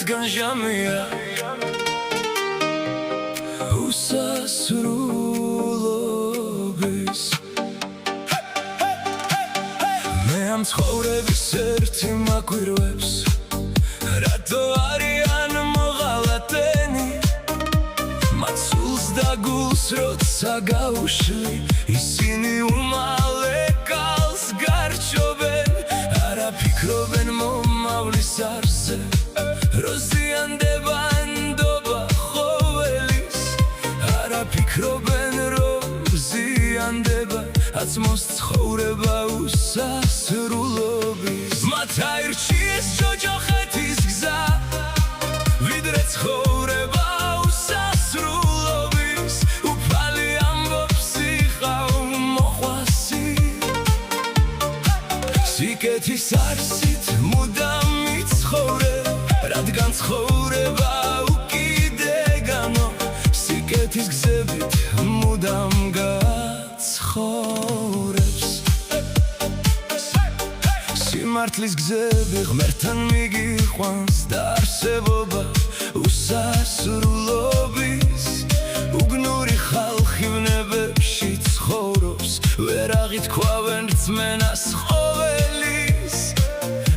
რადგან ჟამია უსასრულობის მე ამ ცხოვრების ერთი მაგვირვებს რატო არიან მოღალატენი მათ სულს და გულს როცა გაუშვი ისინი უმალე კალს გარჩობენ არა ფიქრობენ მომავლის არსზე როზიანდება ნდობა ხოველის არა ფიქრობენ რომ ზიანდება აცმოს ცხოვრება უსასრულობის მათ აირჩიეს ჯოჯოხეთის გზა ვიდრე ცხოვრება უსასრულობის უფალი ამბობს იყავ მოყვასი სიკეთის არსით მუდამ მიცხოვრებ რადგან ცხოვრება უკიდეგანო სიკეთის გზებით მუდამ გაცხოვრებს სიმართლის გზები ღმერთთან მიგიყვანს და არსებობა უსასრულობის უგნური ხალხი ვნებებში ცხოვრობს ვერ აღითქვავენ რწმენას ყოველის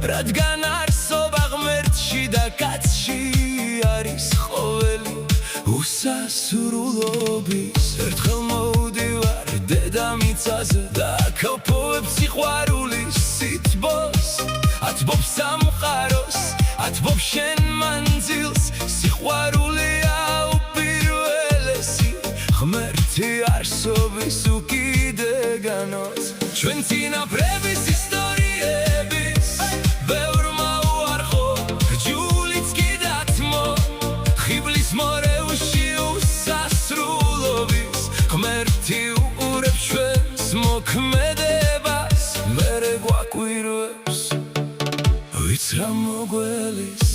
რადგან არსობა ღმერთში და კაცში არის ყოველი უსასრულობის ერთხელ მოვდივარ დედამიწაზე და ქალფოვებ სიყვარულის სითბოს ათბობს სამყაროს ათბობს შენ მანძილს სიყვარულია უპირველესი ღმერთი არსობის უკიდეგანოს ჩვენ წინაპრების ისტორიების ბევრმა უარყო რჯულიც კი დათმო ხიბლის მორევში უსასრულობის ღმერთი უყურებს ჩვენს მოქმედებას მერე გვაკვირვებს ვიც რა მოგველის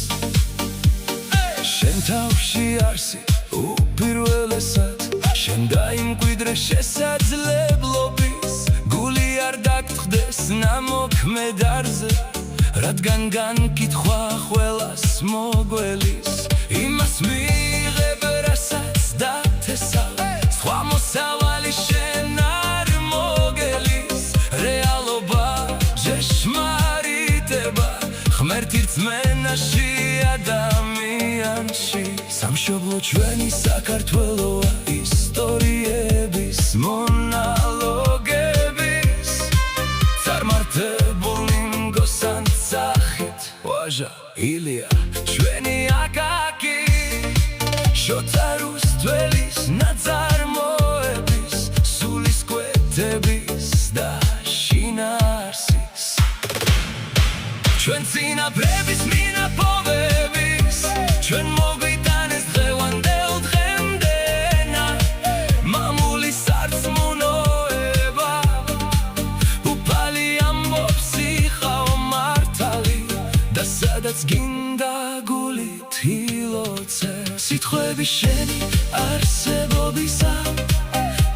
შენ თავში არსი უპირველესად შენ დაიმკვიდრე შესაძლებლობის გული არ დაგტყდეს ნამოქმედარზე რადგან განკითხვა ყველას მოგველის იმას მიიღებ რასაც დათესავ სხვა მოსავალი შენ არ მოგელის რეალობა ჟეშმარიტება ღმერთი რწმენაში ადამიანში სამშობლო ჩვენი საქართველოა ისტორიების მონალოგების წარმართებული მგოსან სახით ვაჟა ილია ჩვენი აკაკი შოთა რუსთველის ნაწარმოების სულისკვეთების და შინაარსის ჩვენ წინაპრების მინაპოვების ჩვენ მოგვიტანეს დღევანდელ დღემდენა მამული სარწმუნოება უფალი ამბობს იყავ მართალი და სადაც გინდა გულით ილოცე სიტყვები შენი არსებობისა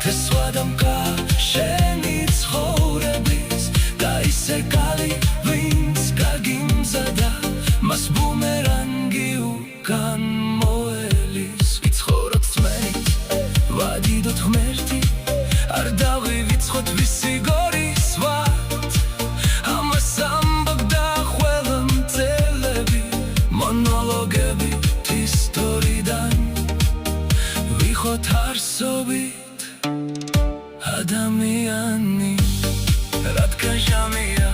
თესვა და მკა შენი ცხოვრების და ისე კალი ვინც გაგიმზადა მას ბუმერანგი უკან მოელის ვიცხოვროთ წმენით ვადიდოთ ღმერთი არ დავივიწყოთ ვისი გორის ვართ ამას ამბობდა ყველამწელები მონოლოგებით ისტორიიდან ვიხოთ არსობით ადამიანი რადგან ჟამია